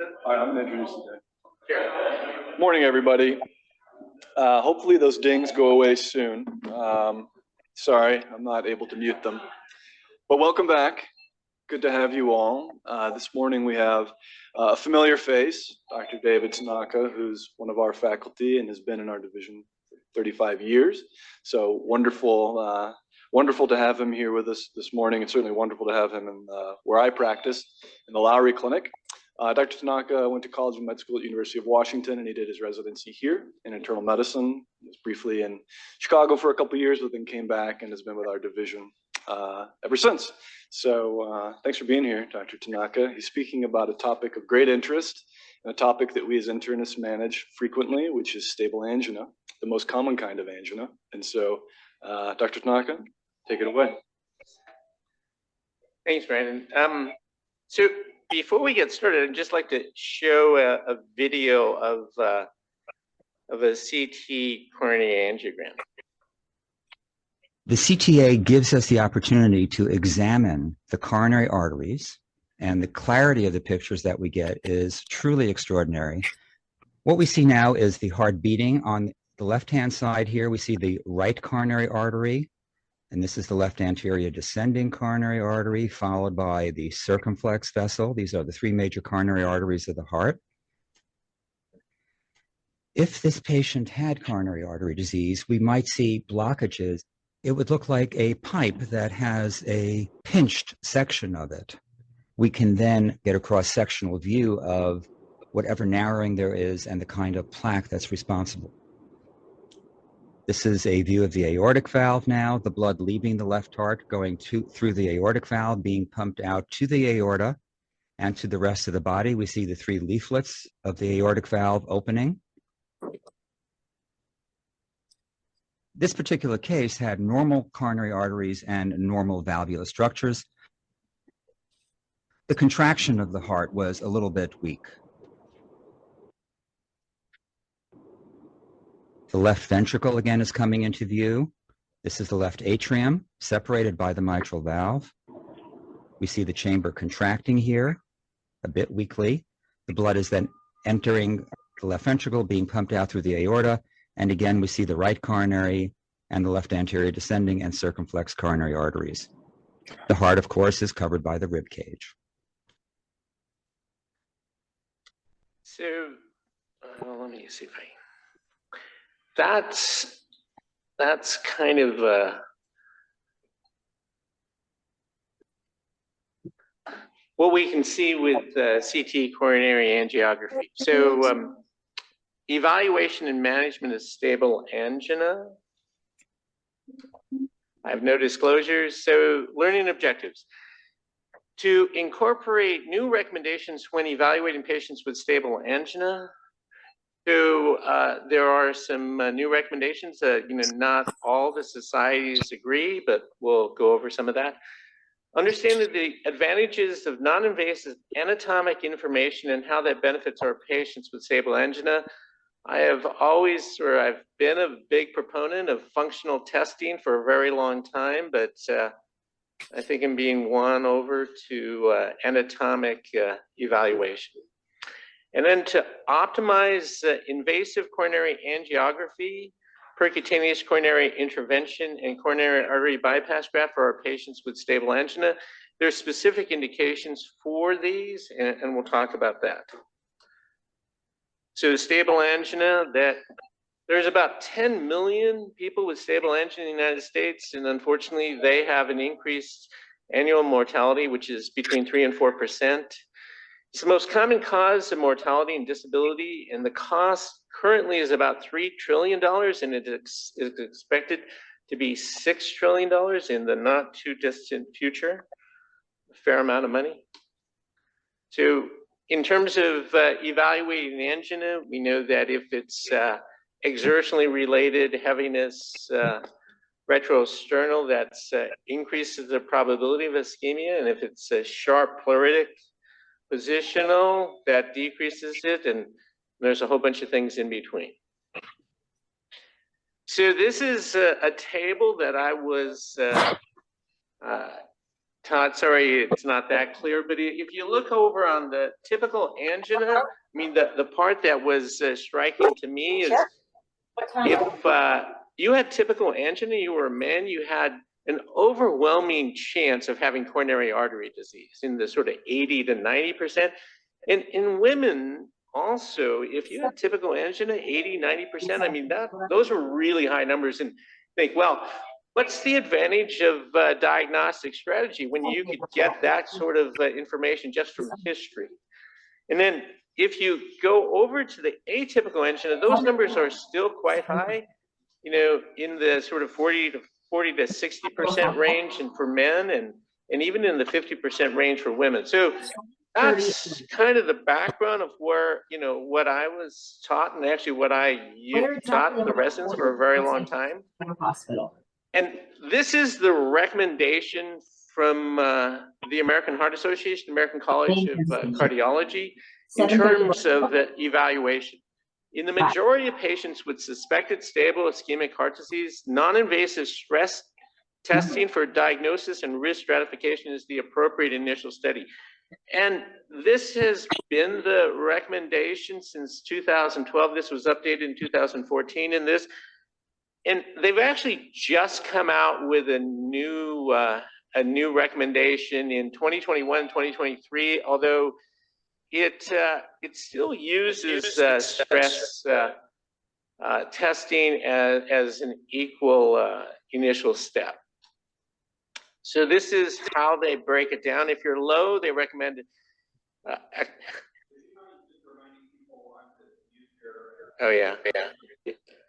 All right, I'm going to introduce you today. Morning, everybody. Hopefully those dings go away soon. Sorry, I'm not able to mute them. But welcome back. Good to have you all. This morning we have a familiar face, Dr. David Tanaka, who's one of our faculty and has been in our division for 35 years. So wonderful, wonderful to have him here with us this morning, and certainly wonderful to have him in where I practice, in the Lowry Clinic. Dr. Tanaka went to college and med school at the University of Washington, and he did his residency here in internal medicine. He was briefly in Chicago for a couple of years, but then came back and has been with our division ever since. So thanks for being here, Dr. Tanaka. He's speaking about a topic of great interest, and a topic that we as internists manage frequently, which is stable angina, the most common kind of angina. And so, Dr. Tanaka, take it away. Thanks, Brandon. So before we get started, I'd just like to show a video of a CT coronary angiogram. The CTA gives us the opportunity to examine the coronary arteries, and the clarity of the pictures that we get is truly extraordinary. What we see now is the heart beating. On the left-hand side here, we see the right coronary artery, and this is the left anterior descending coronary artery, followed by the circumflex vessel. These are the three major coronary arteries of the heart. If this patient had coronary artery disease, we might see blockages. It would look like a pipe that has a pinched section of it. We can then get a cross-sectional view of whatever narrowing there is and the kind of plaque that's responsible. This is a view of the aortic valve now, the blood leaving the left heart, going through the aortic valve, being pumped out to the aorta and to the rest of the body. We see the three leaflets of the aortic valve opening. This particular case had normal coronary arteries and normal valvular structures. The contraction of the heart was a little bit weak. The left ventricle again is coming into view. This is the left atrium, separated by the mitral valve. We see the chamber contracting here, a bit weakly. The blood is then entering the left ventricle, being pumped out through the aorta. And again, we see the right coronary and the left anterior descending and circumflex coronary arteries. The heart, of course, is covered by the rib cage. So let me see if that's kind of what we can see with CT coronary angiography. So evaluation and management of stable angina. I have no disclosures. So learning objectives. To incorporate new recommendations when evaluating patients with stable angina. So there are some new recommendations that, not all the societies agree, but we'll go over some of that. Understanding the advantages of non-invasive anatomic information and how that benefits our patients with stable angina. I've been a big proponent of functional testing for a very long time, but I think I'm being won over to anatomic evaluation. And then to optimize invasive coronary angiography, percutaneous coronary intervention, and coronary artery bypass graft for our patients with stable angina. There are specific indications for these, and we'll talk about that. So stable angina, there's about 10 million people with stable angina in the United States, and unfortunately, they have an increased annual mortality, which is between 3% and 4%. It's the most common cause of mortality and disability, and the cost currently is about $3 trillion, and it is expected to be $6 trillion in the not too distant future. A fair amount of money. So in terms of evaluating angina, we know that if it's exertionally related heaviness, retrosternal, that increases the probability of ischemia, and if it's a sharp pleuritic positional, that decreases it, and there's a whole bunch of things in between. So this is a table that I was Todd, sorry, it's not that clear, but if you look over on the typical angina, I mean, the part that was striking to me is if you had typical angina, you were a man, you had an overwhelming chance of having coronary artery disease in the sort of 80 to 90%. And in women also, if you had typical angina, 80, 90%, I mean, those are really high numbers. And think, well, what's the advantage of diagnostic strategy when you could get that sort of information just from history? And then if you go over to the atypical angina, those numbers are still quite high, you know, in the sort of 40 to 60% range and for men, and even in the 50% range for women. So that's kind of the background of where, you know, what I was taught, and actually what I taught the residents for a very long time. And this is the recommendation from the American Heart Association, American College of Cardiology, in terms of the evaluation. In the majority of patients with suspected stable ischemic heart disease, non-invasive stress testing for diagnosis and risk stratification is the appropriate initial study. And this has been the recommendation since 2012. This was updated in 2014 in this. And they've actually just come out with a new recommendation in 2021, 2023, although it still uses stress testing as an equal initial step. So this is how they break it down. If you're low, they recommend oh yeah.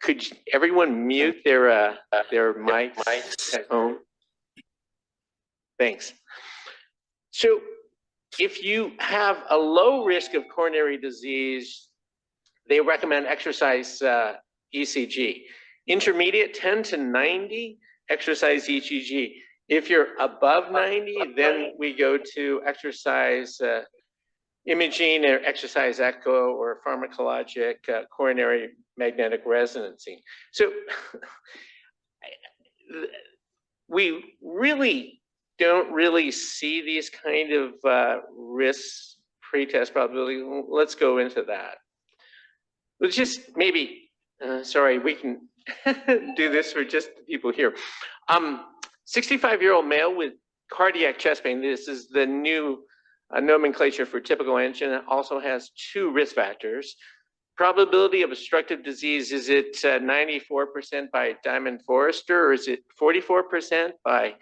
Could everyone mute their mics at home? Thanks. So if you have a low risk of coronary disease, they recommend exercise ECG. Intermediate, 10 to 90, exercise ECG. If you're above 90, then we go to exercise imaging or exercise echo or pharmacologic coronary magnetic resonancy. So we really don't really see these kind of risk pretest probability. Let's go into that. Let's just maybe, sorry, we can do this for just the people here. 65-year-old male with cardiac chest pain. This is the new nomenclature for typical angina. Also has 2 risk factors. Probability of obstructive disease, is it 94% by Diamond Forrester, or is it 44% by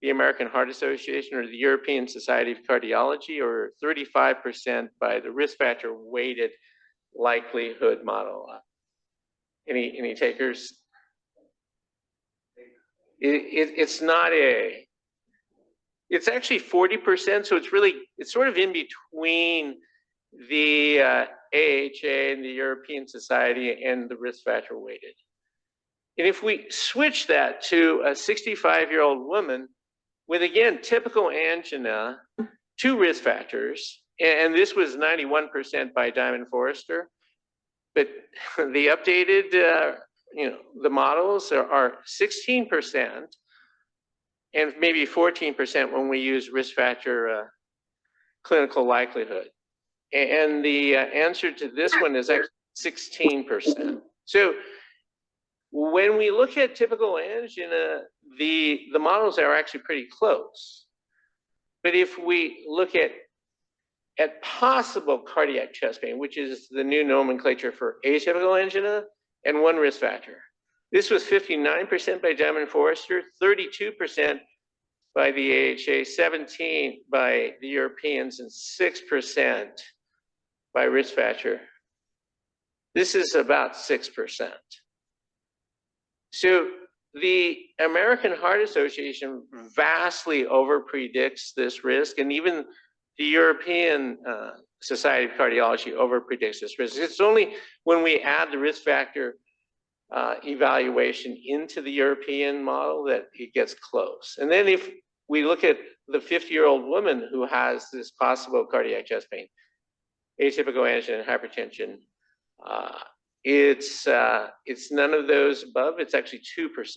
the American Heart Association or the European Society of Cardiology, or 35% by the risk factor weighted likelihood model? Any takers? It's not a, it's actually 40%, so it's sort of in between the AHA and the European Society and the risk factor weighted. And if we switch that to a 65-year-old woman with, again, typical angina, 2 risk factors, and this was 91% by Diamond Forrester, but the updated, the models are 16% and maybe 14% when we use risk factor clinical likelihood. And the answer to this one is actually 16%. So when we look at typical angina, the models are actually pretty close. But if we look at possible cardiac chest pain, which is the new nomenclature for atypical angina, and 1 risk factor. This was 59% by Diamond Forrester, 32% by the AHA, 17% by the Europeans, and 6% by risk factor. This is about 6%. So the American Heart Association vastly overpredicts this risk, and even the European Society of Cardiology overpredicts this risk. It's only when we add the risk factor evaluation into the European model that it gets close. And then if we look at the 50-year-old woman who has this possible cardiac chest pain, atypical angina and hypertension, it's none of those above, it's actually 2%.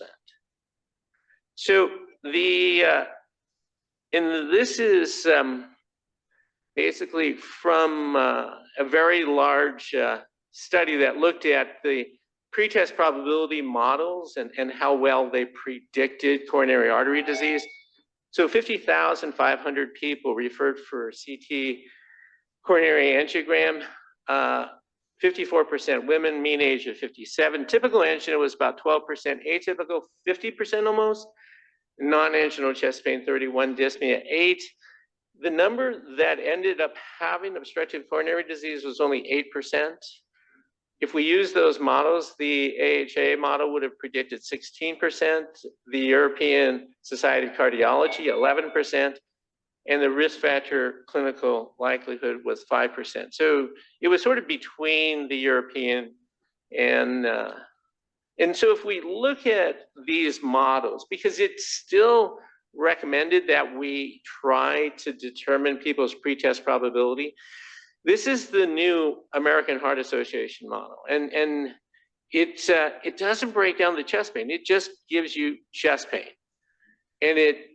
So the and this is basically from a very large study that looked at the pretest probability models and how well they predicted coronary artery disease. So 50,500 people referred for CT coronary angiogram, 54% women, mean age of 57. Typical angina was about 12%, atypical 50% almost, non-anginal chest pain 31, dyspnea 8. The number that ended up having obstructive coronary disease was only 8%. If we use those models, the AHA model would have predicted 16%, the European Society of Cardiology 11%, and the risk factor clinical likelihood was 5%. So it was sort of between the European and so if we look at these models, because it's still recommended that we try to determine people's pretest probability, this is the new American Heart Association model, and it doesn't break down the chest pain. It just gives you chest pain, and it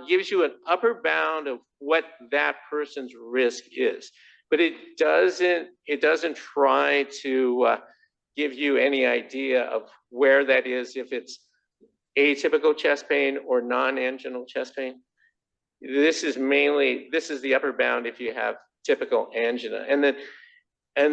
gives you an upper bound of what that person's risk is, but it doesn't try to give you any idea of where that is, if it's atypical chest pain or non-anginal chest pain. This is the upper bound if you have typical angina. And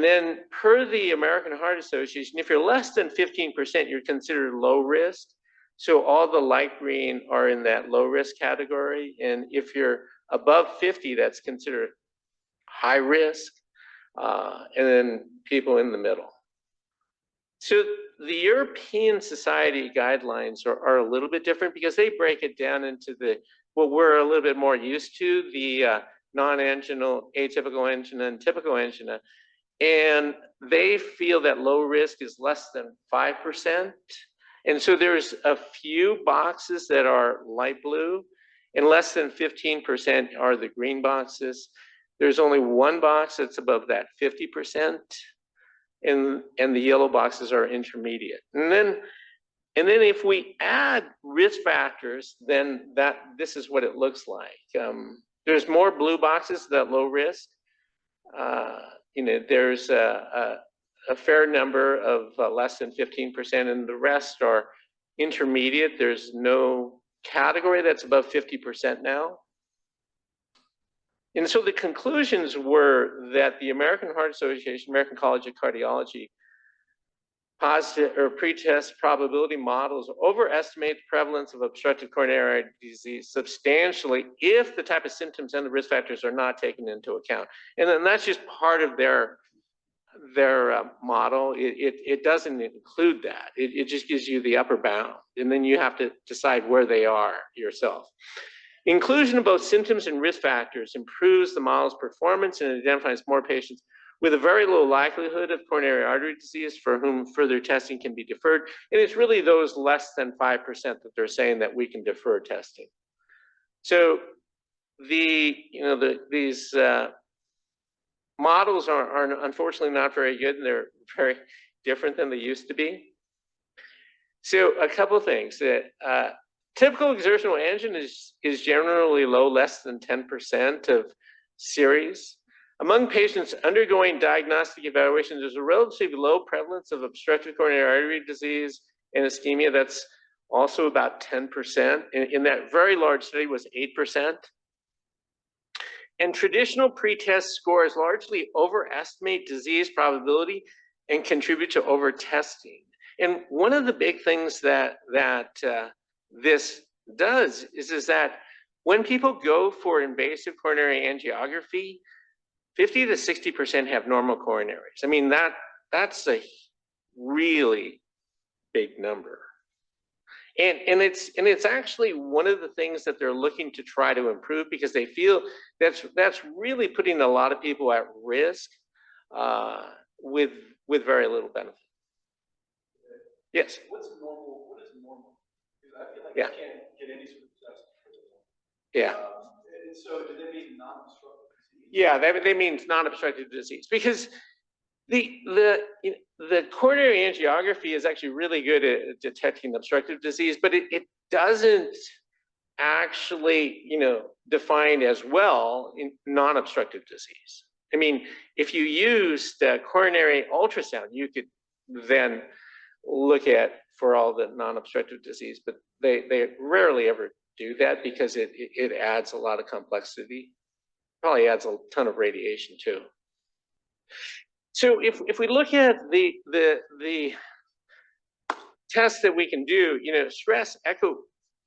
then per the American Heart Association, if you're less than 15%, you're considered low risk. So all the light green are in that low risk category. And if you're above 50, that's considered high risk. And then people in the middle. So the European Society guidelines are a little bit different because they break it down into what we're a little bit more used to, the non-anginal, atypical angina, and typical angina. And they feel that low risk is less than 5%. And so there's a few boxes that are light blue, and less than 15% are the green boxes. There's only one box that's above that 50%, and the yellow boxes are intermediate. And then if we add risk factors, then this is what it looks like. There's more blue boxes that low risk. There's a fair number of less than 15%, and the rest are intermediate. There's no category that's above 50% now. And so the conclusions were that the American Heart Association, American College of Cardiology, positive or pretest probability models overestimate the prevalence of obstructive coronary disease substantially if the type of symptoms and the risk factors are not taken into account. And then that's just part of their model. It doesn't include that. It just gives you the upper bound, and then you have to decide where they are yourself. Inclusion of both symptoms and risk factors improves the model's performance and identifies more patients with a very low likelihood of coronary artery disease for whom further testing can be deferred. And it's really those less than 5% that they're saying that we can defer testing. So these models are unfortunately not very good, and they're very different than they used to be. So a couple of things. Typical exertional angina is generally low, less than 10% of series. Among patients undergoing diagnostic evaluation, there's a relatively low prevalence of obstructive coronary artery disease and ischemia. That's also about 10%. In that very large study was 8%. And traditional pretest scores largely overestimate disease probability and contribute to over-testing. And one of the big things that this does is that when people go for invasive coronary angiography, 50 to 60% have normal coronaries. I mean, that's a really big number. And it's actually one of the things that they're looking to try to improve, because they feel that's really putting a lot of people at risk with very little benefit. Yes. What's normal? What is normal? Because I feel like Yeah. I can't get any sort of test for this. Yeah. And so do they mean non-obstructive disease? Yeah, they mean non-obstructive disease, because the coronary angiography is actually really good at detecting obstructive disease, but it doesn't actually, defined as well in non-obstructive disease. I mean, if you used coronary ultrasound, you could then look at for all the non-obstructive disease, but they rarely ever do that because it adds a lot of complexity. Probably adds a ton of radiation too. So if we look at the tests that we can do, stress echo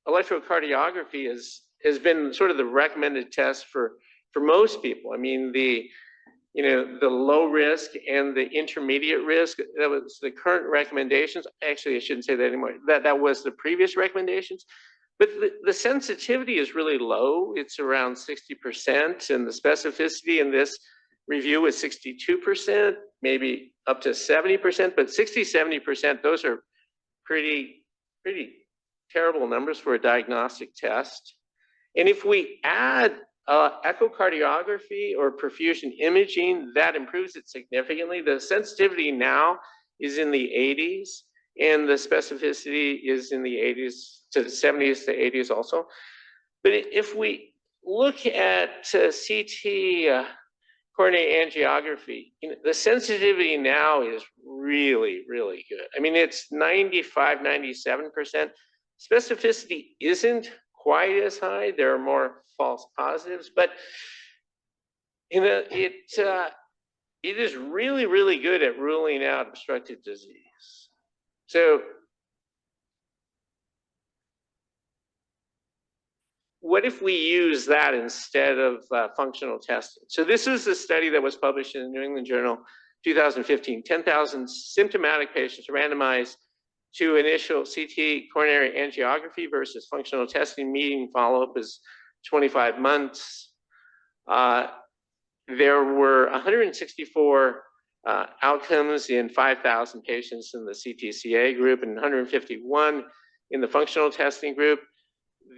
electrocardiography has been sort of the recommended test for most people. I mean, the low risk and the intermediate risk, that was the current recommendations. Actually, I shouldn't say that anymore. That was the previous recommendations. But the sensitivity is really low. It's around 60%, and the specificity in this review is 62%, maybe up to 70%, but 60, 70%, those are pretty terrible numbers for a diagnostic test. And if we add echocardiography or perfusion imaging, that improves it significantly. The sensitivity now is in the 80s, and the specificity is in the 80s to the 70s to 80s also. But if we look at CT coronary angiography, the sensitivity now is really, really good. I mean, it's 95, 97%. Specificity isn't quite as high. There are more false positives, but it is really, really good at ruling out obstructive disease. So what if we use that instead of functional testing? So this is a study that was published in the New England Journal 2015. 10,000 symptomatic patients randomized to initial CT coronary angiography versus functional testing. Median follow-up is 25 months. There were 164 outcomes in 5,000 patients in the CTCA group and 151 in the functional testing group.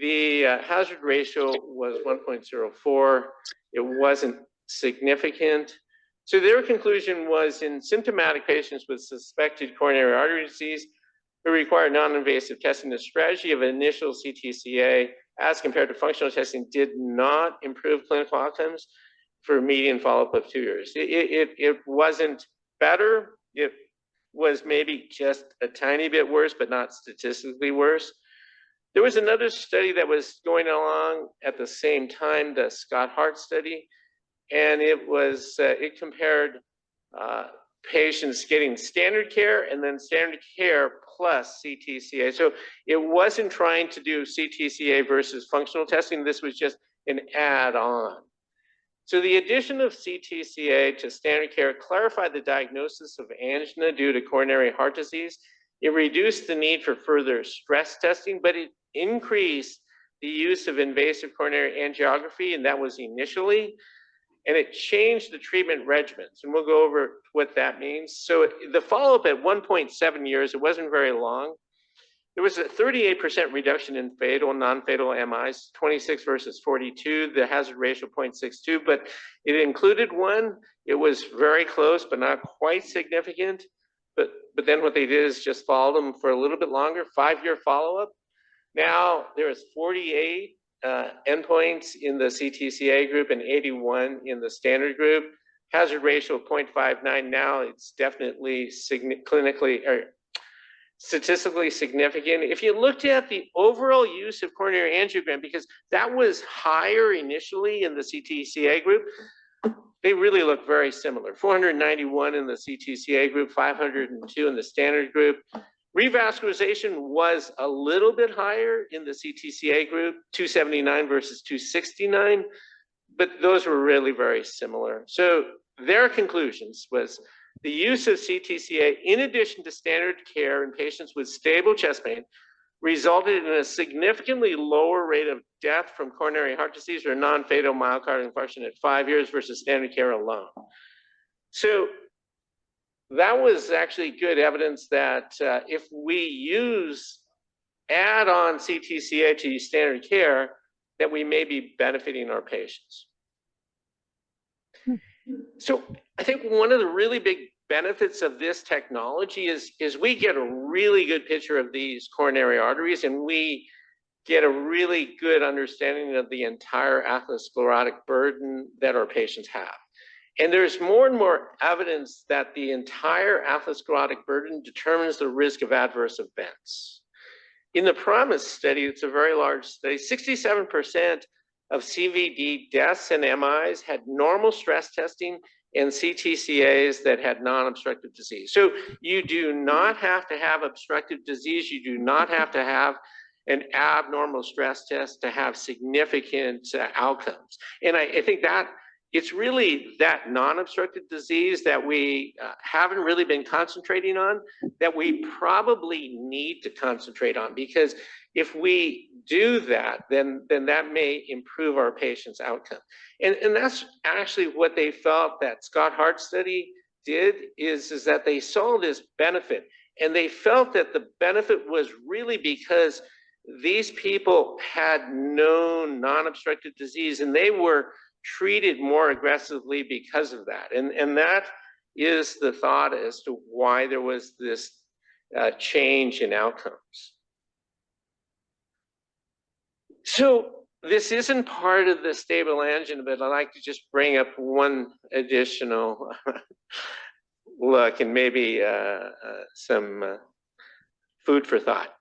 The hazard ratio was 1.04. It wasn't significant. So their conclusion was in symptomatic patients with suspected coronary artery disease who required non-invasive testing, the strategy of initial CTCA as compared to functional testing did not improve clinical outcomes for median follow-up of 2 years. It wasn't better. It was maybe just a tiny bit worse, but not statistically worse. There was another study that was going along at the same time, the Scott Hart study, and it compared patients getting standard care and then standard care plus CTCA. So it wasn't trying to do CTCA versus functional testing. This was just an add-on. So the addition of CTCA to standard care clarified the diagnosis of angina due to coronary heart disease. It reduced the need for further stress testing, but it increased the use of invasive coronary angiography, and that was initially, and it changed the treatment regimens, and we'll go over what that means. So the follow-up at 1.7 years, it wasn't very long. There was a 38% reduction in fatal and non-fatal MIs, 26 versus 42, the hazard ratio 0.62, but it included one. It was very close, but not quite significant. But then what they did is just follow them for a little bit longer, 5-year follow-up. Now there's 48 endpoints in the CTCA group and 81 in the standard group. Hazard ratio of 0.59. Now it's definitely clinically or statistically significant. If you looked at the overall use of coronary angiogram, because that was higher initially in the CTCA group, they really look very similar. 491 in the CTCA group, 502 in the standard group. Revascularization was a little bit higher in the CTCA group, 279 versus 269, but those were really very similar. So their conclusions was the use of CTCA in addition to standard care in patients with stable chest pain resulted in a significantly lower rate of death from coronary heart disease or non-fatal myocardial infarction at 5 years versus standard care alone. So that was actually good evidence that if we add on CTCA to standard care, that we may be benefiting our patients. So I think one of the really big benefits of this technology is we get a really good picture of these coronary arteries, and we get a really good understanding of the entire atherosclerotic burden that our patients have. And there's more and more evidence that the entire atherosclerotic burden determines the risk of adverse events. In the PROMISE study, it's a very large study, 67% of CVD deaths and MIs had normal stress testing and CTCAs that had non-obstructive disease. So you do not have to have obstructive disease. You do not have to have an abnormal stress test to have significant outcomes. And I think that it's really that non-obstructive disease that we haven't really been concentrating on, that we probably need to concentrate on, because if we do that, then that may improve our patients' outcome. And that's actually what they felt that Scott Hart study did, is that they saw this benefit, and they felt that the benefit was really because these people had known non-obstructive disease, and they were treated more aggressively because of that. And that is the thought as to why there was this change in outcomes. So this isn't part of the stable angina, but I'd like to just bring up one additional look and maybe some food for thought.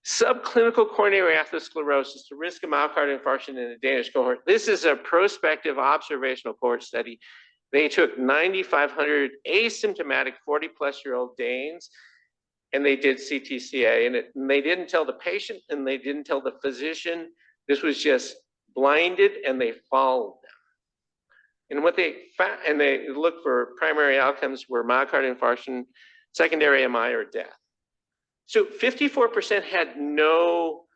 Subclinical coronary atherosclerosis, the risk of myocardial infarction in a Danish cohort. This is a prospective observational cohort study. They took 9,500 asymptomatic 40-plus-year-old Danes, and they did CTCA, and they didn't tell the patient, and they didn't tell the physician. This was just blinded, and they followed them. And what they found, and they looked for primary outcomes were myocardial infarction, secondary MI, or death. So 54% had no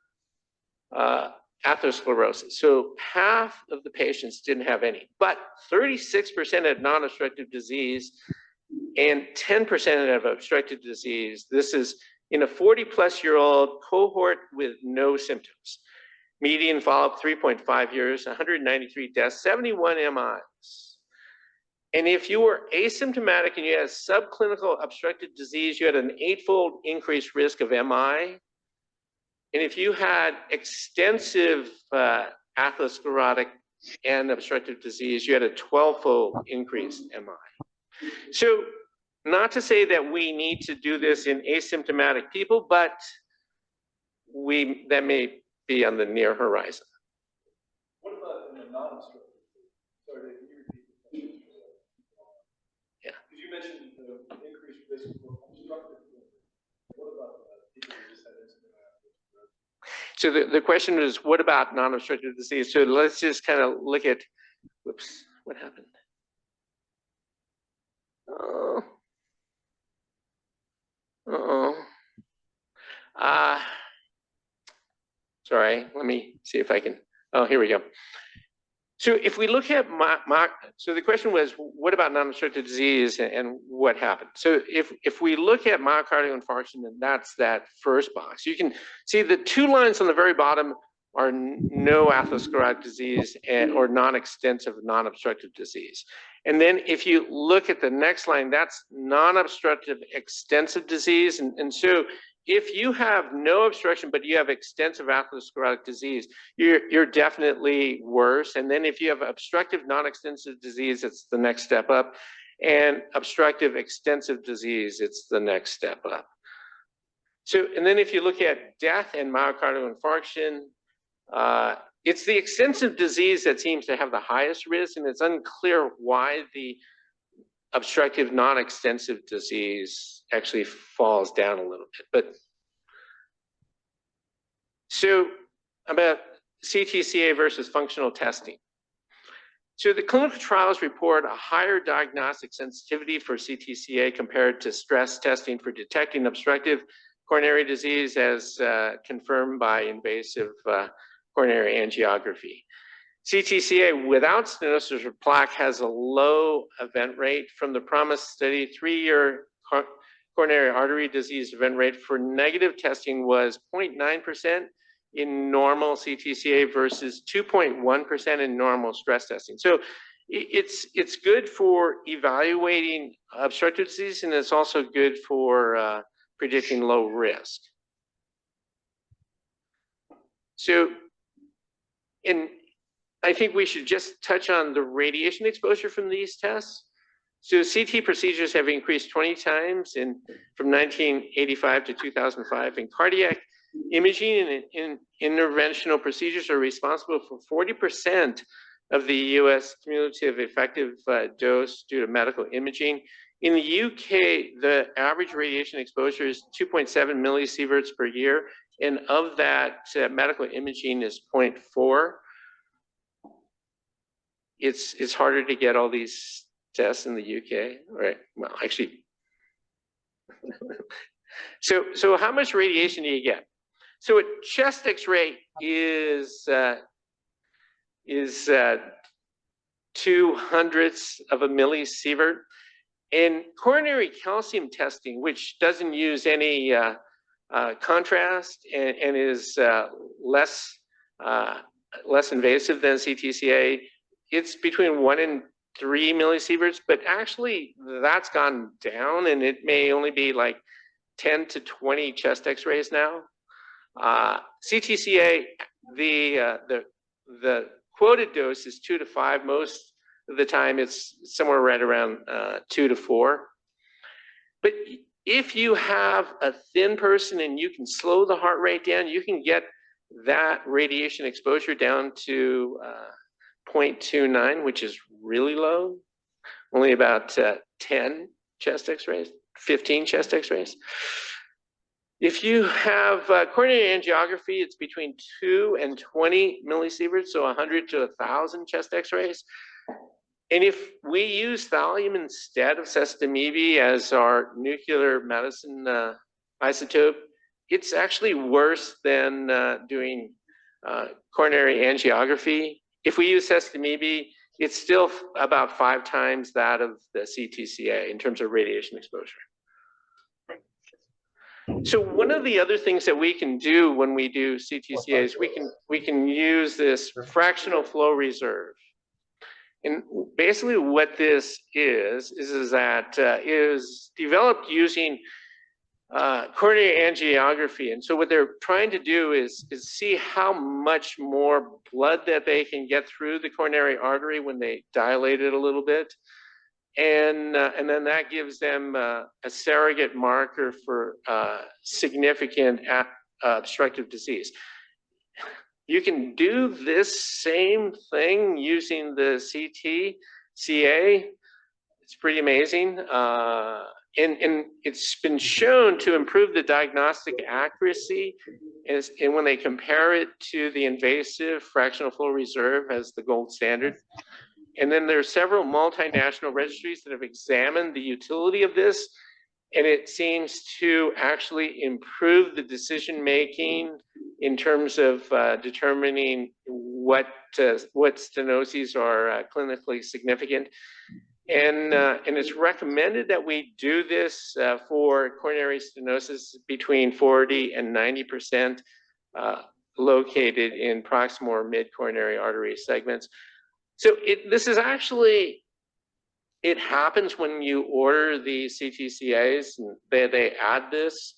atherosclerosis. So half of the patients didn't have any, but 36% had non-obstructive disease and 10% had obstructive disease. This is in a 40-plus-year-old cohort with no symptoms. Median follow-up 3.5 years, 193 deaths, 71 MIs. And if you were asymptomatic and you had subclinical obstructive disease, you had an 8-fold increased risk of MI. And if you had extensive atherosclerotic and obstructive disease, you had a 12-fold increased MI. So not to say that we need to do this in asymptomatic people, but that may be on the near horizon. What about in the non-obstructive? Sorry, can you repeat the question? Yeah. Because you mentioned the increased risk for obstructive. What about people who just had asymptomatic? So the question is, what about non-obstructive disease? So let's just kind of look at, whoops, what happened? Oh. Sorry, let me see if I can, oh, here we go. So if we look at so the question was, what about non-obstructive disease and what happened? So if we look at myocardial infarction, and that's that first box, you can see the two lines on the very bottom are no atherosclerotic disease or non-extensive non-obstructive disease. And then if you look at the next line, that's non-obstructive extensive disease. And so if you have no obstruction, but you have extensive atherosclerotic disease, you're definitely worse. And then if you have obstructive non-extensive disease, it's the next step up. And obstructive extensive disease, it's the next step up. So, and then if you look at death and myocardial infarction, it's the extensive disease that seems to have the highest risk, and it's unclear why the obstructive non-extensive disease actually falls down a little bit. But so about CTCA versus functional testing. So the clinical trials report a higher diagnostic sensitivity for CTCA compared to stress testing for detecting obstructive coronary disease, as confirmed by invasive coronary angiography. CTCA without stenosis or plaque has a low event rate. From the PROMISE study, 3-year coronary artery disease event rate for negative testing was 0.9% in normal CTCA versus 2.1% in normal stress testing. So it's good for evaluating obstructive disease, and it's also good for predicting low risk. So, and I think we should just touch on the radiation exposure from these tests. So CT procedures have increased 20 times from 1985 to 2005, and cardiac imaging and interventional procedures are responsible for 40% of the US cumulative effective dose due to medical imaging. In the UK, the average radiation exposure is 2.7 millisieverts per year, and of that, medical imaging is 0.4. It's harder to get all these tests in the UK, right? Well, actually, so how much radiation do you get? So a chest X-ray is 0.02 of a millisievert. And coronary calcium testing, which doesn't use any contrast and is less invasive than CTCA, it's between 1 and 3 millisieverts, but actually that's gone down, and it may only be like 10 to 20 chest X-rays now. CTCA, the quoted dose is 2 to 5. Most of the time it's somewhere right around 2 to 4. But if you have a thin person and you can slow the heart rate down, you can get that radiation exposure down to 0.29, which is really low, only about 10 chest X-rays, 15 chest X-rays. If you have coronary angiography, it's between 2 and 20 millisieverts, so 100 to 1,000 chest X-rays. And if we use thallium instead of sestamibi as our nuclear medicine isotope, it's actually worse than doing coronary angiography. If we use sestamibi, it's still about 5 times that of the CTCA in terms of radiation exposure. So one of the other things that we can do when we do CTCA is we can use this fractional flow reserve. And basically what this is that it was developed using coronary angiography. And so what they're trying to do is see how much more blood that they can get through the coronary artery when they dilate it a little bit. And then that gives them a surrogate marker for significant obstructive disease. You can do this same thing using the CTCA. It's pretty amazing. And it's been shown to improve the diagnostic accuracy and when they compare it to the invasive fractional flow reserve as the gold standard. And then there are several multinational registries that have examined the utility of this, and it seems to actually improve the decision-making in terms of determining what stenoses are clinically significant. And it's recommended that we do this for coronary stenosis between 40 and 90% located in proximal or mid-coronary artery segments. So this is actually, it happens when you order the CTCAs, and they add this.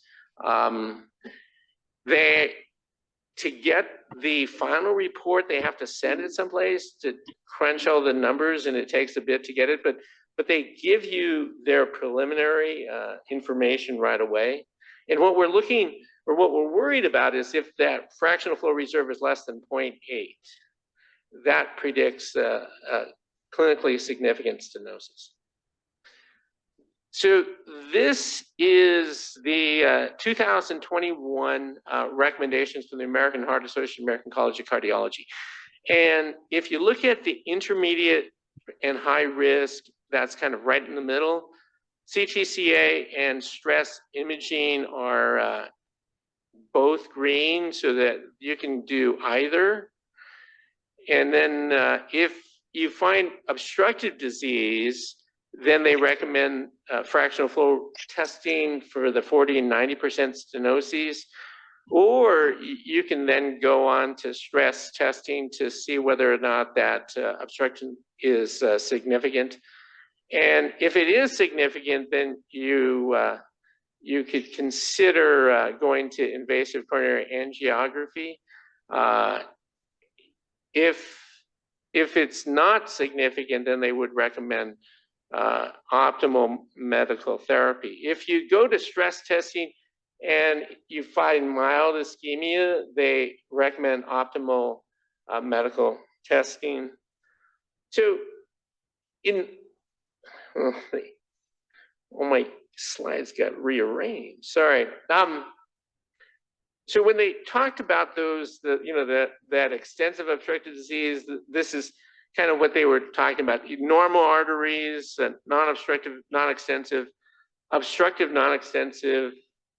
To get the final report, they have to send it someplace to crunch all the numbers, and it takes a bit to get it, but they give you their preliminary information right away. And what we're looking, or what we're worried about is if that fractional flow reserve is less than 0.8, that predicts clinically significant stenosis. So this is the 2021 recommendations from the American Heart Association, American College of Cardiology. And if you look at the intermediate and high risk, that's kind of right in the middle. CTCA and stress imaging are both green, so that you can do either. And then if you find obstructive disease, then they recommend fractional flow testing for the 40 and 90% stenoses, or you can then go on to stress testing to see whether or not that obstruction is significant. And if it is significant, then you could consider going to invasive coronary angiography. If it's not significant, then they would recommend optimal medical therapy. If you go to stress testing and you find mild ischemia, they recommend optimal medical testing. So all my slides got rearranged, sorry. So when they talked about those, that extensive obstructive disease, this is kind of what they were talking about. Normal arteries, non-obstructive, non-extensive, obstructive, non-extensive,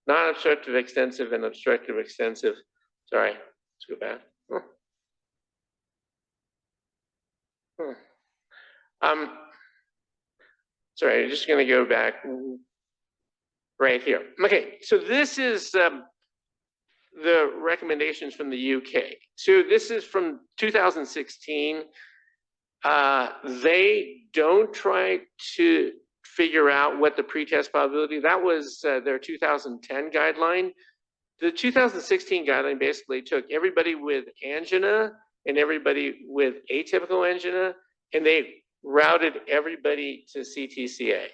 non-obstructive, extensive, and obstructive, extensive. Sorry, let's go back. Sorry, I'm just going to go back right here. Okay, so this is the recommendations from the UK. So this is from 2016. They don't try to figure out what the pretest probability, that was their 2010 guideline. The 2016 guideline basically took everybody with angina and everybody with atypical angina, and they routed everybody to CTCA.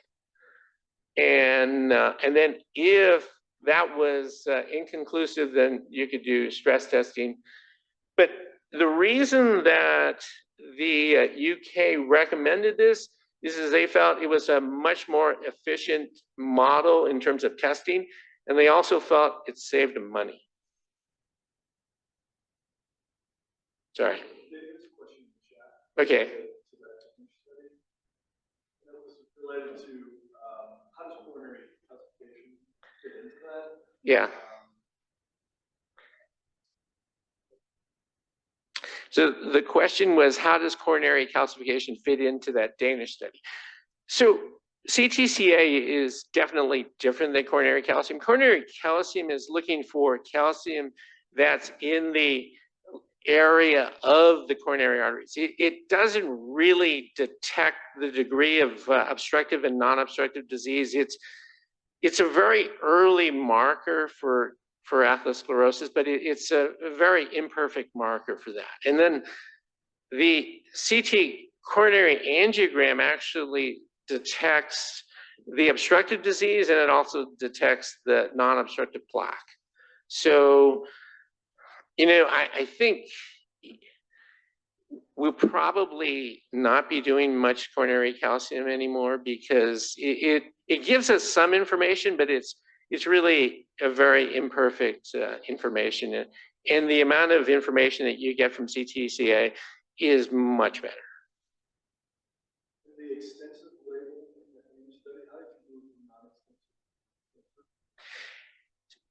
And then if that was inconclusive, then you could do stress testing. But the reason that the UK recommended this is they felt it was a much more efficient model in terms of testing, and they also felt it saved them money. Sorry. Okay. Related to how does coronary calcification fit into that? Yeah. So the question was, how does coronary calcification fit into that Danish study? So CTCA is definitely different than coronary calcium. Coronary calcium is looking for calcium that's in the area of the coronary arteries. It doesn't really detect the degree of obstructive and non-obstructive disease. It's a very early marker for atherosclerosis, but it's a very imperfect marker for that. And then the CT coronary angiogram actually detects the obstructive disease, and it also detects the non-obstructive plaque. So, I think we'll probably not be doing much coronary calcium anymore because it gives us some information, but it's really a very imperfect information. And the amount of information that you get from CTCA is much better. The extensive label in the study, how did you move from non-extensive?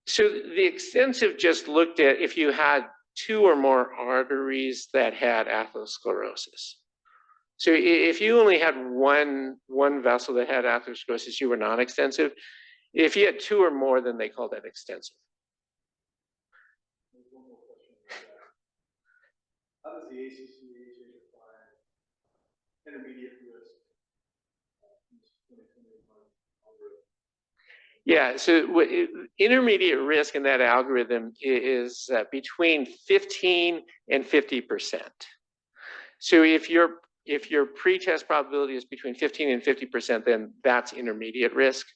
So the extensive just looked at if you had 2 or more arteries that had atherosclerosis. So if you only had one vessel that had atherosclerosis, you were non-extensive. If you had 2 or more, then they call that extensive. There's one more question about that. How does the ACCA define intermediate risk? Yeah, so intermediate risk in that algorithm is between 15 and 50%. So if your pretest probability is between 15 and 50%, then that's intermediate risk.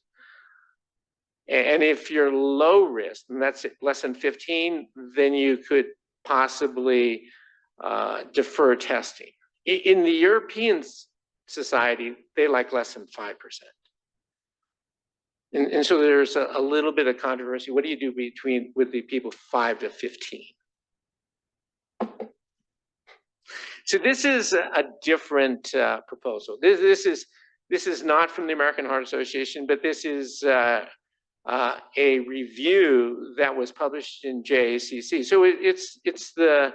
And if you're low risk, and that's less than 15, then you could possibly defer testing. In the European Society, they like less than 5%. And so there's a little bit of controversy. What do you do with the people 5 to 15? So this is a different proposal. This is not from the American Heart Association, but this is a review that was published in JACC. So it's the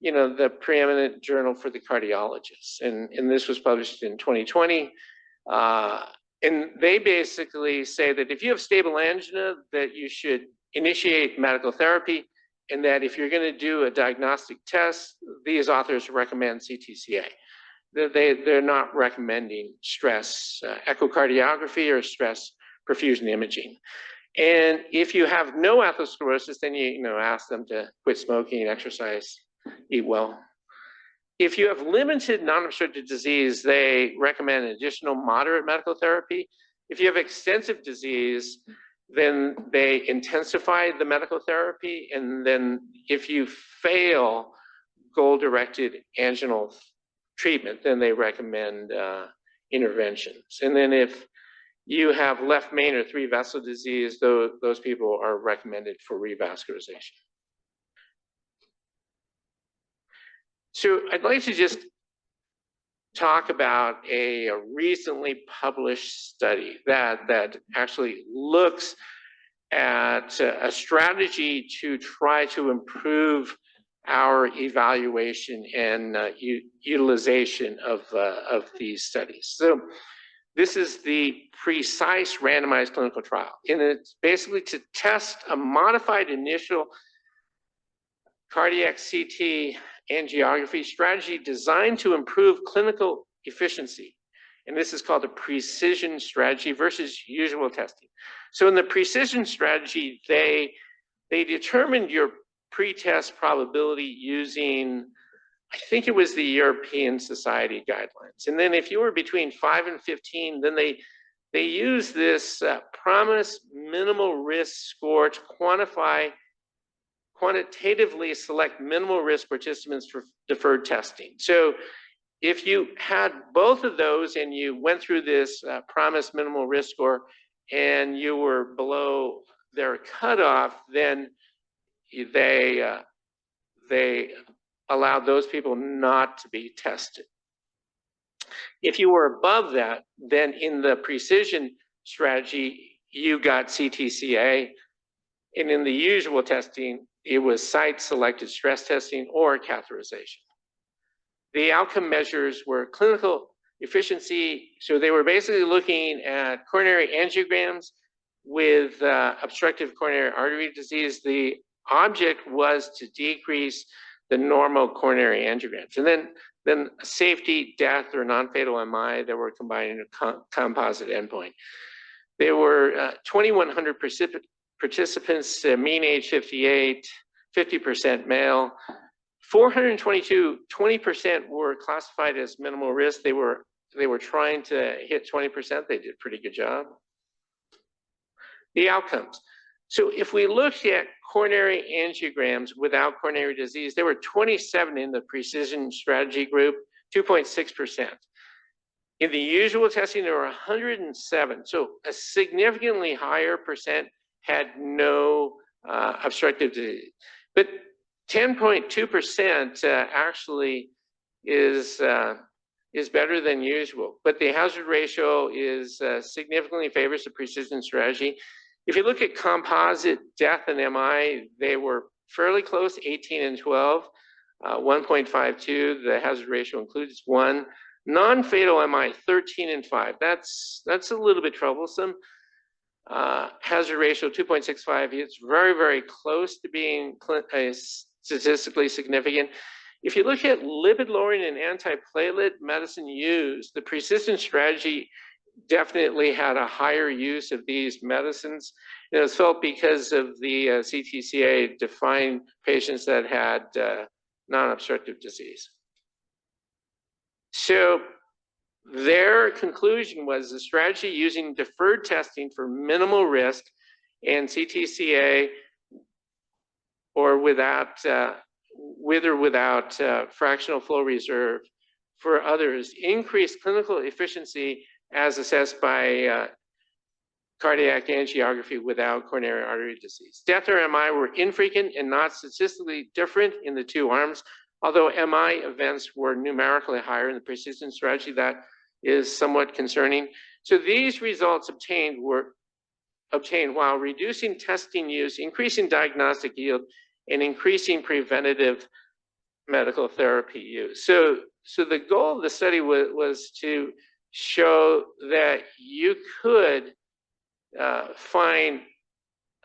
the preeminent journal for the cardiologists, and this was published in 2020. And they basically say that if you have stable angina, that you should initiate medical therapy, and that if you're going to do a diagnostic test, these authors recommend CTCA. They're not recommending stress echocardiography or stress perfusion imaging. And if you have no atherosclerosis, then you ask them to quit smoking, exercise, eat well. If you have limited non-obstructive disease, they recommend additional moderate medical therapy. If you have extensive disease, then they intensify the medical therapy. And then if you fail goal-directed anginal treatment, then they recommend interventions. And then if you have left main or 3 vessel disease, those people are recommended for revascularization. So I'd like to just talk about a recently published study that actually looks at a strategy to try to improve our evaluation and utilization of these studies. So this is the PRECISE randomized clinical trial. And it's basically to test a modified initial cardiac CT angiography strategy designed to improve clinical efficiency. And this is called a precision strategy versus usual testing. So in the precision strategy, they determined your pretest probability using, I think it was the European Society guidelines. And then if you were between 5 and 15, then they use this PROMIS minimal risk score to quantitatively select minimal risk participants for deferred testing. So if you had both of those and you went through this PROMIS minimal risk score and you were below their cutoff, then they allowed those people not to be tested. If you were above that, then in the precision strategy, you got CTCA, and in the usual testing, it was site-selected stress testing or catheterization. The outcome measures were clinical efficiency. So they were basically looking at coronary angiograms with obstructive coronary artery disease. The object was to decrease the normal coronary angiograms. And then safety, death, or non-fatal MI that were combined in a composite endpoint. There were 2,100 participants, mean age 58, 50% male. 422, 20% were classified as minimal risk. They were trying to hit 20%. They did a pretty good job. The outcomes. So if we looked at coronary angiograms without coronary disease, there were 27 in the precision strategy group, 2.6%. In the usual testing, there were 107. So a significantly higher percent had no obstructive disease. But 10.2% actually is better than usual. But the hazard ratio is significantly favors the precision strategy. If you look at composite death and MI, they were fairly close, 18 and 12, 1.52. The hazard ratio includes 1. Non-fatal MI, 13 and 5. That's a little bit troublesome. Hazard ratio 2.65. It's very, very close to being statistically significant. If you look at lipid lowering and antiplatelet medicine used, the precision strategy definitely had a higher use of these medicines. It was felt because of the CTCA defined patients that had non-obstructive disease. So their conclusion was the strategy using deferred testing for minimal risk and CTCA or without, with or without fractional flow reserve for others increased clinical efficiency as assessed by cardiac angiography without coronary artery disease. Death or MI were infrequent and not statistically different in the two arms, although MI events were numerically higher in the precision strategy. That is somewhat concerning. So these results obtained while reducing testing use, increasing diagnostic yield, and increasing preventative medical therapy use. So the goal of the study was to show that you could find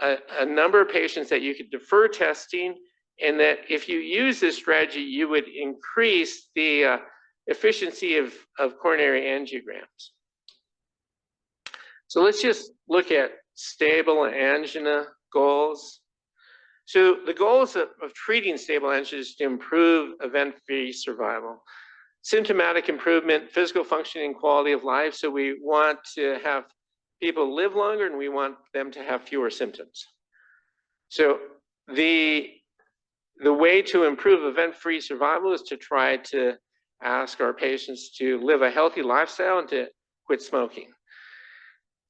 a number of patients that you could defer testing, and that if you use this strategy, you would increase the efficiency of coronary angiograms. So let's just look at stable angina goals. So the goals of treating stable angina is to improve event-free survival, symptomatic improvement, physical functioning, and quality of life. So we want to have people live longer and we want them to have fewer symptoms. So the way to improve event-free survival is to try to ask our patients to live a healthy lifestyle and to quit smoking.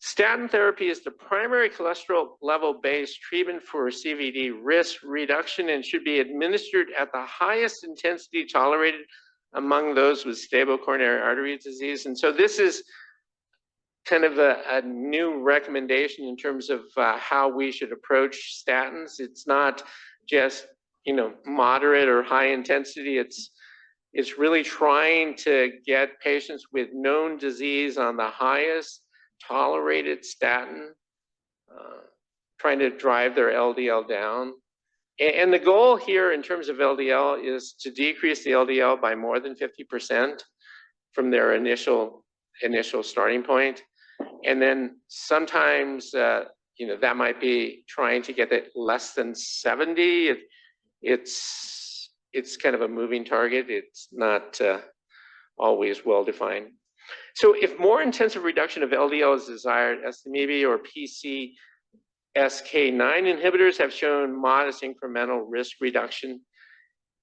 Statin therapy is the primary cholesterol level-based treatment for CVD risk reduction and should be administered at the highest intensity tolerated among those with stable coronary artery disease. And so this is kind of a new recommendation in terms of how we should approach statins. It's not just, moderate or high intensity. It's really trying to get patients with known disease on the highest tolerated statin, trying to drive their LDL down. And the goal here in terms of LDL is to decrease the LDL by more than 50% from their initial starting point. And then sometimes, that might be trying to get it less than 70. It's kind of a moving target. It's not always well-defined. So if more intensive reduction of LDL is desired, SMEB or PCSK9 inhibitors have shown modest incremental risk reduction.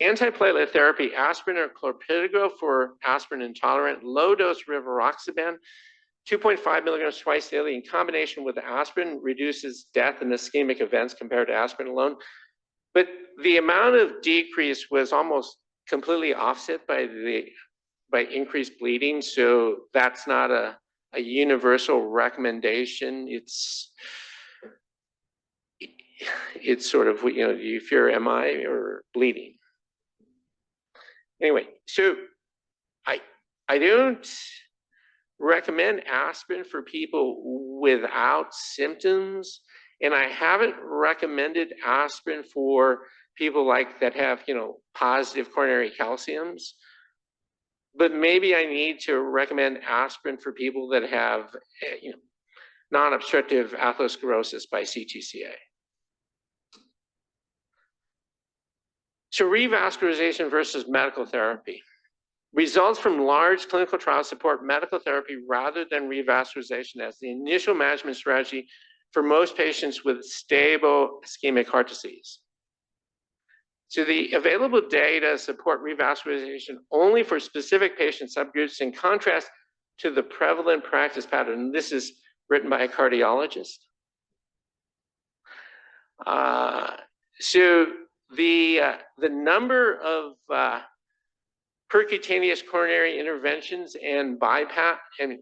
Antiplatelet therapy, aspirin or clopidogrel for aspirin intolerant, low-dose rivaroxaban, 2.5 milligrams twice daily in combination with aspirin reduces death and ischemic events compared to aspirin alone. But the amount of decrease was almost completely offset by increased bleeding. So that's not a universal recommendation. It's sort of, do you fear MI or bleeding? Anyway, so I don't recommend aspirin for people without symptoms, and I haven't recommended aspirin for people that have, positive coronary calciums. But maybe I need to recommend aspirin for people that have, non-obstructive atherosclerosis by CTCA. So revascularization versus medical therapy. Results from large clinical trials support medical therapy rather than revascularization as the initial management strategy for most patients with stable ischemic heart disease. So the available data support revascularization only for specific patient subgroups in contrast to the prevalent practice pattern. This is written by a cardiologist. So the number of percutaneous coronary interventions and bypass, and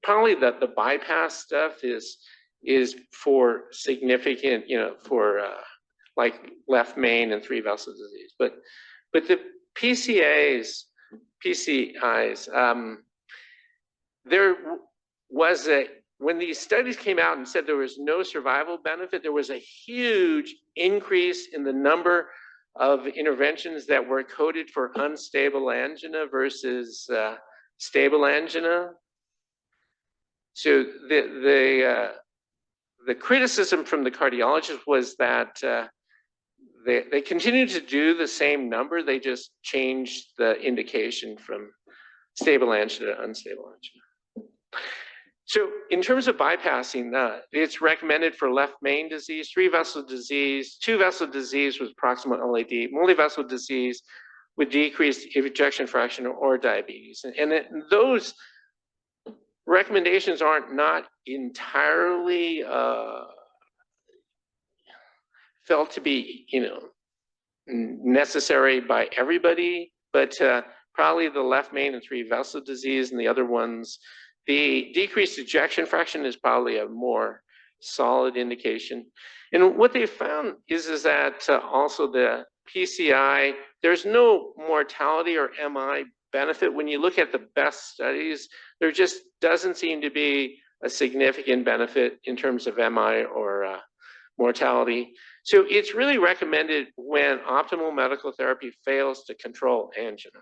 probably the bypass stuff is for significant, for like left main and three vessel disease. But the PCIs, there was when these studies came out and said there was no survival benefit, there was a huge increase in the number of interventions that were coded for unstable angina versus stable angina. So the criticism from the cardiologist was that they continued to do the same number, they just changed the indication from stable angina to unstable angina. So in terms of bypassing, it's recommended for left main disease, three vessel disease, two vessel disease with proximal LAD, multivessel disease with decreased ejection fraction or diabetes. And those recommendations aren't not entirely felt to be, necessary by everybody, but probably the left main and three vessel disease and the other ones, the decreased ejection fraction is probably a more solid indication. And what they found is that also the PCI, there's no mortality or MI benefit. When you look at the best studies, there just doesn't seem to be a significant benefit in terms of MI or mortality. So it's really recommended when optimal medical therapy fails to control angina.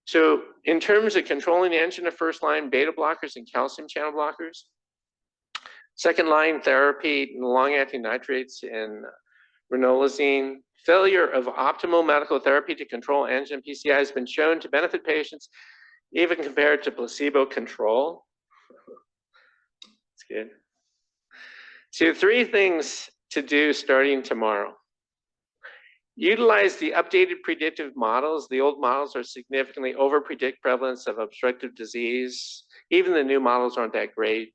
So in terms of controlling angina, first line, beta blockers and calcium channel blockers. Second line therapy, long-acting nitrates and ranolazine. Failure of optimal medical therapy to control angina and PCI has been shown to benefit patients even compared to placebo control. That's good. So 3 things to do starting tomorrow. Utilize the updated predictive models. The old models are significantly over-predict prevalence of obstructive disease. Even the new models aren't that great.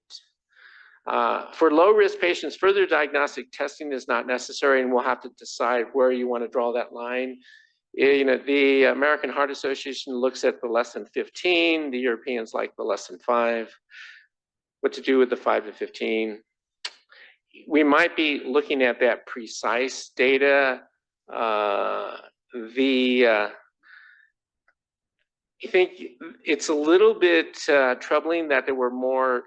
For low-risk patients, further diagnostic testing is not necessary, and we'll have to decide where you want to draw that line. You know, the American Heart Association looks at the less than 15. The Europeans like the less than 5. What to do with the 5 to 15? We might be looking at that precise data. I think it's a little bit troubling that there were more,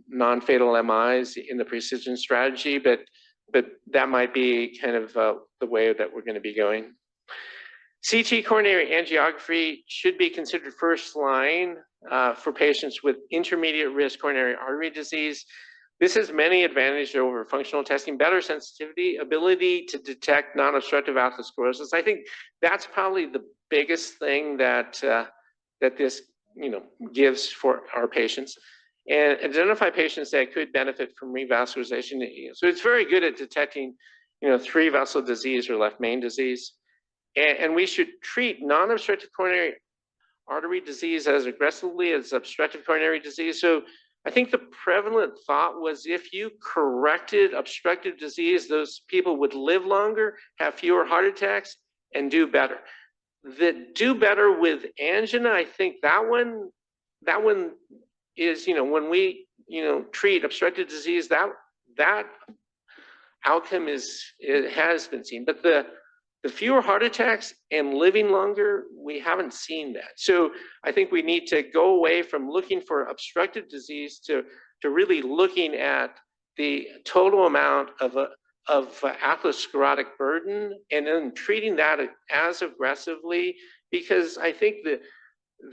non-fatal MIs in the precision strategy, but that might be kind of the way that we're going to be going. CT coronary angiography should be considered first line for patients with intermediate risk coronary artery disease. This has many advantages over functional testing: better sensitivity, ability to detect non-obstructive atherosclerosis. I think that's probably the biggest thing that that this gives for our patients, and identify patients that could benefit from revascularization. So it's very good at detecting 3 vessel disease or left main disease, and we should treat non-obstructive coronary artery disease as aggressively as obstructive coronary disease. So I think the prevalent thought was if you corrected obstructive disease, those people would live longer, have fewer heart attacks, and do better. That do better with angina, I think that one is, when we, treat obstructive disease, that outcome has been seen. But the fewer heart attacks and living longer, we haven't seen that. So I think we need to go away from looking for obstructive disease to really looking at the total amount of atherosclerotic burden and then treating that as aggressively, because I think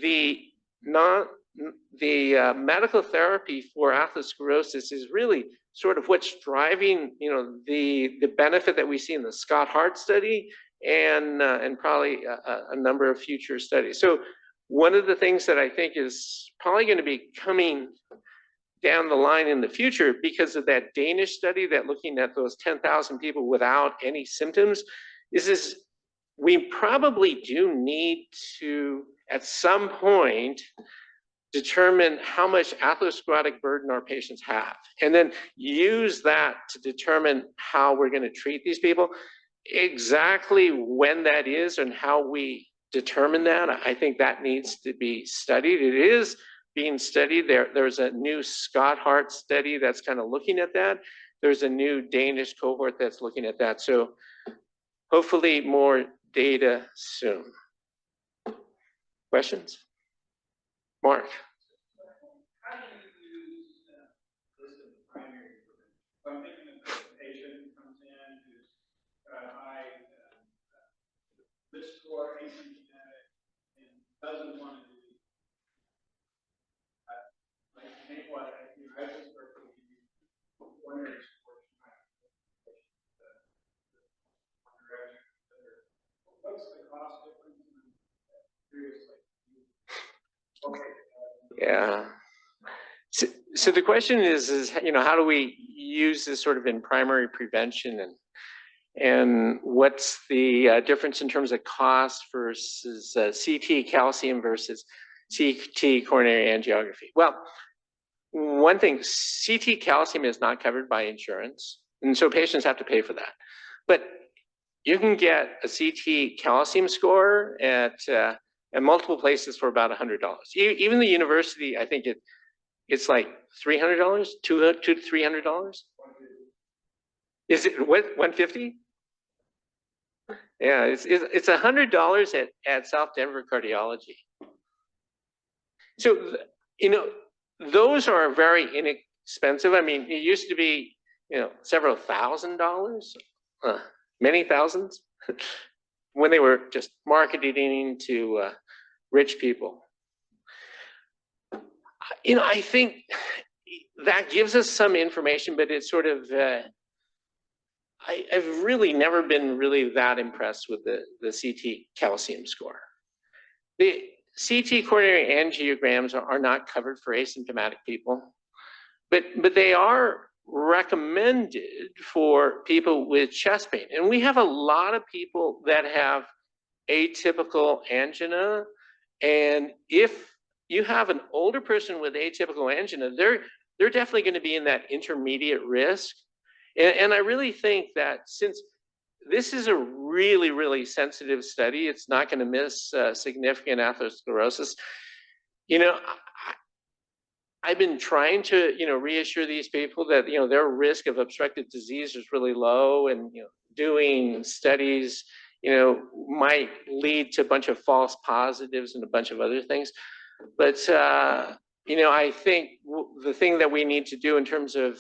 the medical therapy for atherosclerosis is really sort of what's driving the benefit that we see in the Scott Hart study and probably a number of future studies. So one of the things that I think is probably going to be coming down the line in the future, because of that Danish study that looking at those 10,000 people without any symptoms, is we probably do need to, at some point, determine how much atherosclerotic burden our patients have, and then use that to determine how we're going to treat these people. Exactly when that is and how we determine that, I think that needs to be studied. It is being studied. There's a new Scott Hart study that's kind of looking at that. There's a new Danish cohort that's looking at that. So hopefully more data soon. Questions? Mark. How do you use this as primary prevention? So I'm thinking of a patient comes in who's got a high risk score, asymptomatic, and doesn't want to do I just personally use coronary support. What's the cost difference? Yeah. So the question is how do we use this sort of in primary prevention, and what's the difference in terms of cost versus CT calcium versus CT coronary angiography? Well, one thing, CT calcium is not covered by insurance, and so patients have to pay for that. But you can get a CT calcium score at multiple places for about $100. Even the university, I think it's like $300, $200 to $300. Is it what, 150? Yeah, it's $100 at South Denver Cardiology. So those are very inexpensive. I mean, it used to be several $1,000s, many thousands, when they were just marketing to rich people. I think that gives us some information, but it's sort of, I've really never been really that impressed with the CT calcium score. The CT coronary angiograms are not covered for asymptomatic people, but they are recommended for people with chest pain. And we have a lot of people that have atypical angina. And if you have an older person with atypical angina, they're definitely going to be in that intermediate risk. And I really think that since this is a really, really sensitive study, it's not going to miss significant atherosclerosis. I've been trying to, reassure these people that, their risk of obstructive disease is really low, and, doing studies, might lead to a bunch of false positives and a bunch of other things. But, I think the thing that we need to do in terms of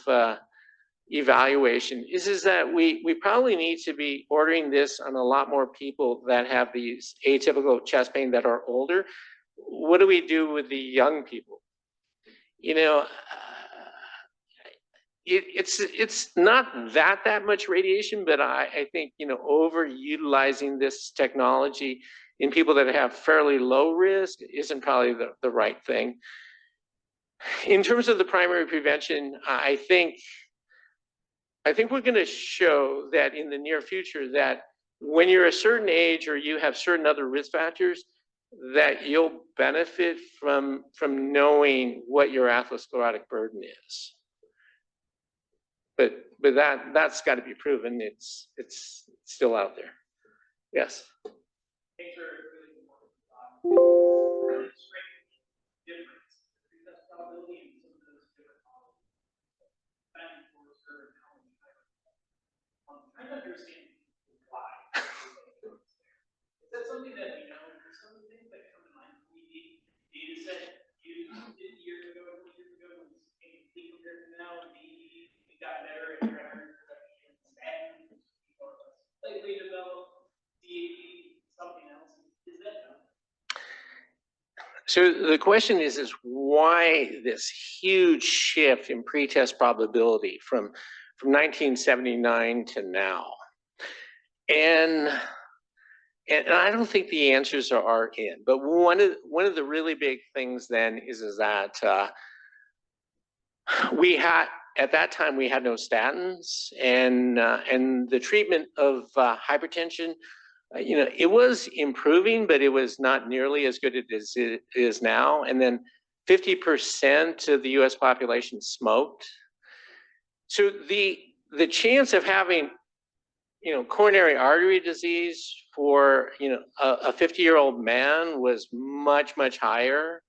evaluation is that we probably need to be ordering this on a lot more people that have these atypical chest pain that are older. What do we do with the young people? It's not that much radiation, but I think, overutilizing this technology in people that have fairly low risk isn't probably the right thing. In terms of the primary prevention, I think we're going to show that in the near future that when you're a certain age or you have certain other risk factors, that you'll benefit from knowing what your atherosclerotic burden is. But that's got to be proven. It's still out there. Yes. Things are really important. Really strange difference between that probability and some of those different models. And for certain elements, trying to understand why. Is that something that we know? There's some things that come to mind. We need data set used 50 years ago, 20 years ago, when we compared to now, maybe we got better at primary prevention, and people are less likely to develop DAD, something else. Is that known? So the question is why this huge shift in pretest probability from 1979 to now? And I don't think the answers are in. But one of the really big things then is that we had, at that time, we had no statins, and the treatment of hypertension, it was improving, but it was not nearly as good as it is now. And then 50% of the US population smoked. So the chance of having, coronary artery disease for, a 50-year-old man was much, much higher.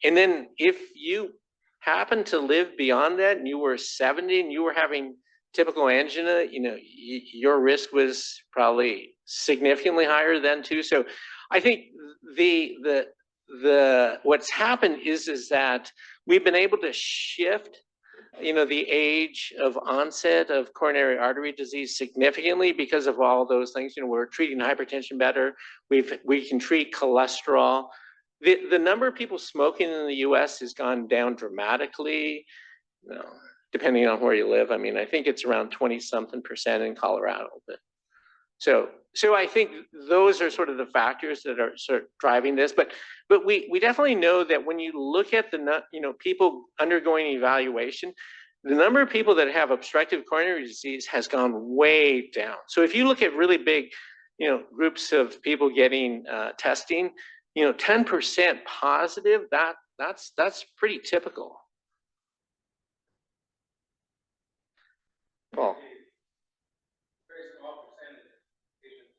And then if you happen to live beyond that and you were 70 and you were having typical angina, your risk was probably significantly higher then too. So I think what's happened is that we've been able to shift the age of onset of coronary artery disease significantly because of all those things. We're treating hypertension better. We can treat cholesterol. The number of people smoking in the US has gone down dramatically, depending on where you live. I mean, I think it's around 20-something% in Colorado. But so I think those are sort of the factors that are sort of driving this. But we definitely know that when you look at the people undergoing evaluation, the number of people that have obstructive coronary disease has gone way down. So if you look at really big, groups of people getting testing, 10% positive, that's pretty typical. Paul. Very small percentage of patients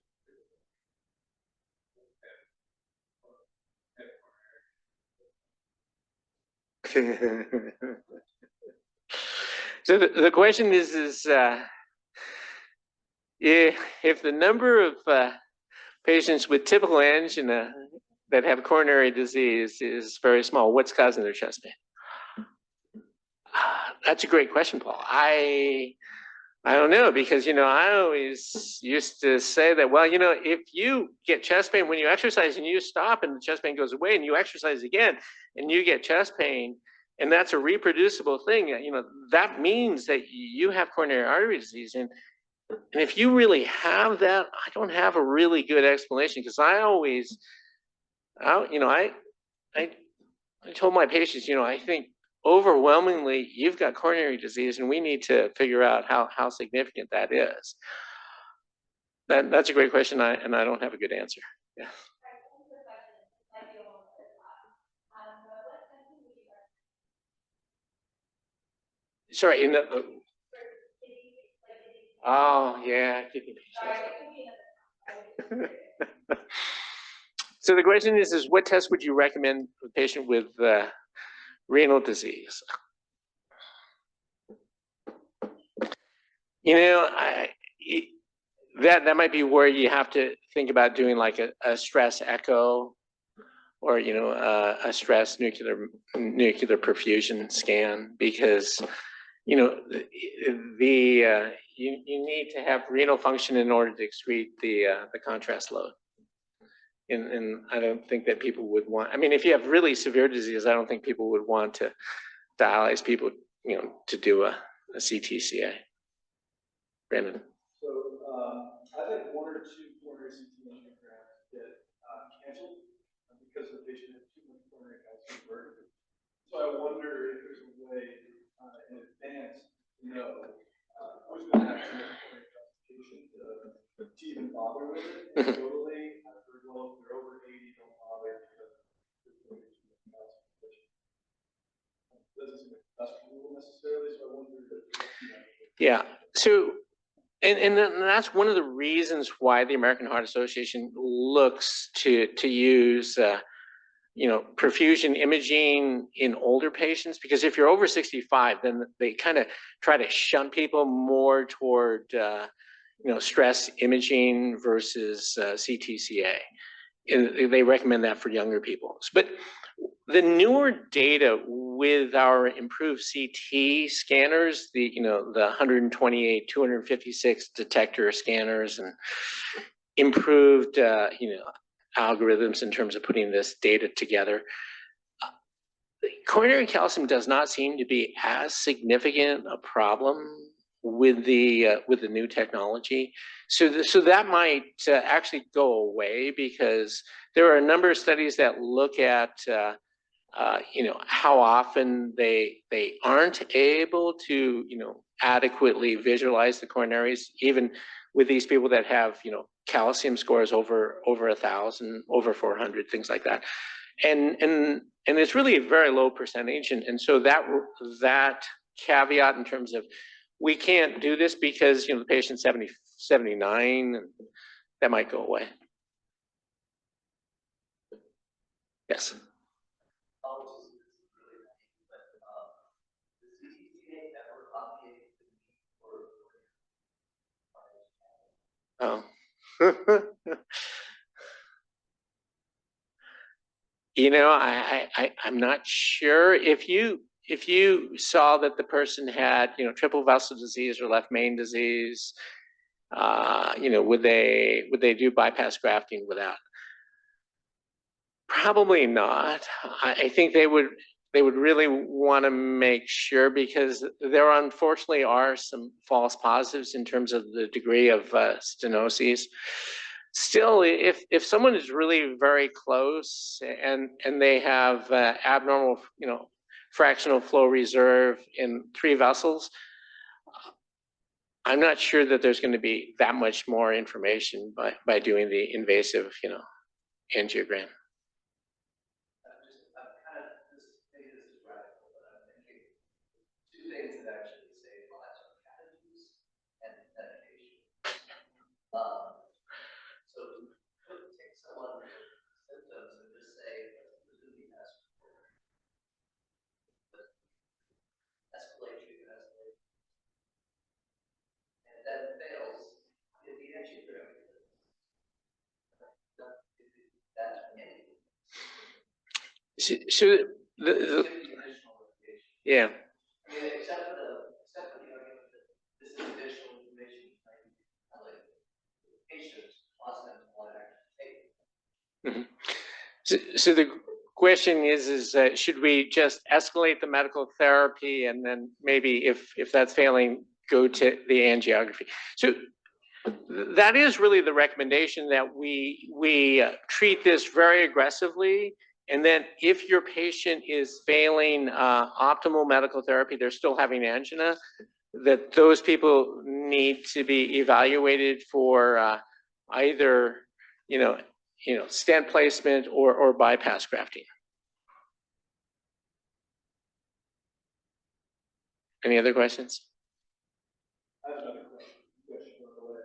So the question is if the number of patients with typical angina that have coronary disease is very small, what's causing their chest pain? That's a great question, Paul. I don't know, because, I always used to say that, well, if you get chest pain when you exercise and you stop and the chest pain goes away and you exercise again and you get chest pain, and that's a reproducible thing, that means that you have coronary artery disease. And if you really have that, I don't have a really good explanation, because I told my patients, I think overwhelmingly you've got coronary disease, and we need to figure out how significant that is. That's a great question, and I don't have a good answer. Yeah. Sorry, oh yeah, So the question is what test would you recommend for a patient with renal disease? That might be where you have to think about doing like a stress echo, or a stress nuclear perfusion scan, because you need to have renal function in order to excrete the contrast load. And I don't think that people would want, if you have really severe disease, I don't think people would want to dialyze people, to do a CTCA. Brandon. So I've had one or two coronary CT angiograms get canceled because the patient had too much coronary calcium burden. So I wonder if there's a way in advance to know who's going to have too much coronary calcification to even bother with it. And totally, I've heard, well, if they're over 80, don't bother because there's going to be too much calcification. It doesn't seem like that's rule necessarily, so I wonder if yeah. So, and that's one of the reasons why the American Heart Association looks to use perfusion imaging in older patients, because if you're over 65, then they kind of try to shunt people more toward stress imaging versus CTCA. And they recommend that for younger people. But the newer data with our improved CT scanners, the 128, 256 detector scanners, and improved algorithms in terms of putting this data together, coronary calcium does not seem to be as significant a problem with the new technology. So that might actually go away, because there are a number of studies that look at how often they aren't able to adequately visualize the coronaries, even with these people that have calcium scores over 1,000, over 400, things like that, and it's really a very low percentage, and so that caveat in terms of we can't do this because the patient's 70, 79, and that might go away. Yes. Oh. I'm not sure. If you saw that the person had triple vessel disease or left main disease, would they do bypass grafting without? Probably not. I think they would really want to make sure, because there unfortunately are some false positives in terms of the degree of stenoses. Still, if someone is really very close and they have abnormal, fractional flow reserve in 3 vessels, I'm not sure that there's going to be that much more information by doing the invasive, angiogram. So yeah. So the question is should we just escalate the medical therapy and then maybe if that's failing, go to the angiography? So that is really the recommendation, that we treat this very aggressively. And then if your patient is failing optimal medical therapy, they're still having angina, that those people need to be evaluated for either, stent placement or bypass grafting. Any other questions? I have another question on the way.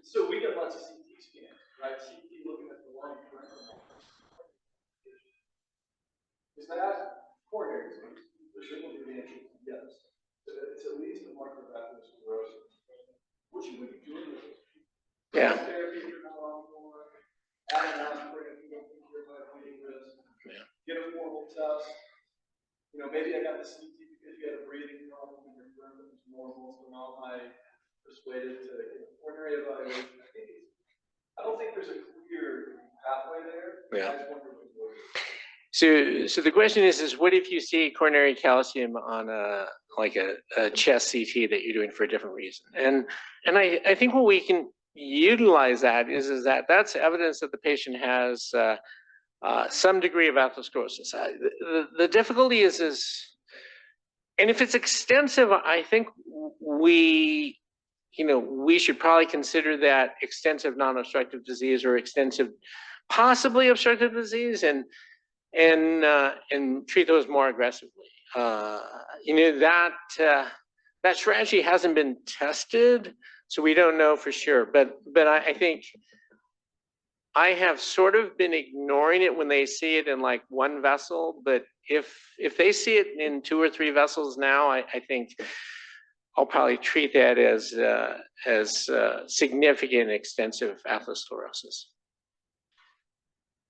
So we get lots of CT scans, right? CT looking at the lung. Is that coronary disease? Presumably the answer is yes. So it's at least a marker of atherosclerosis. What should we be doing with it? Yeah. Therapy if you're not on for, add an aspirin if you don't think you're at bleeding risk. Yeah. Get a formal test. Maybe I got the CT because you had a breathing problem and your burn was normal, so now I persuaded to get a coronary evaluation. I don't think there's a clear pathway there. Yeah. I just wonder what it is. So the question is what if you see coronary calcium on a chest CT that you're doing for a different reason? And I think what we can utilize that is that that's evidence that the patient has some degree of atherosclerosis. The difficulty is, and if it's extensive, I think we should probably consider that extensive non-obstructive disease or extensive, possibly obstructive disease, and treat those more aggressively. That strategy hasn't been tested, so we don't know for sure. But I think I have sort of been ignoring it when they see it in like one vessel. But if they see it in 2 or 3 vessels now, I think I'll probably treat that as significant extensive atherosclerosis.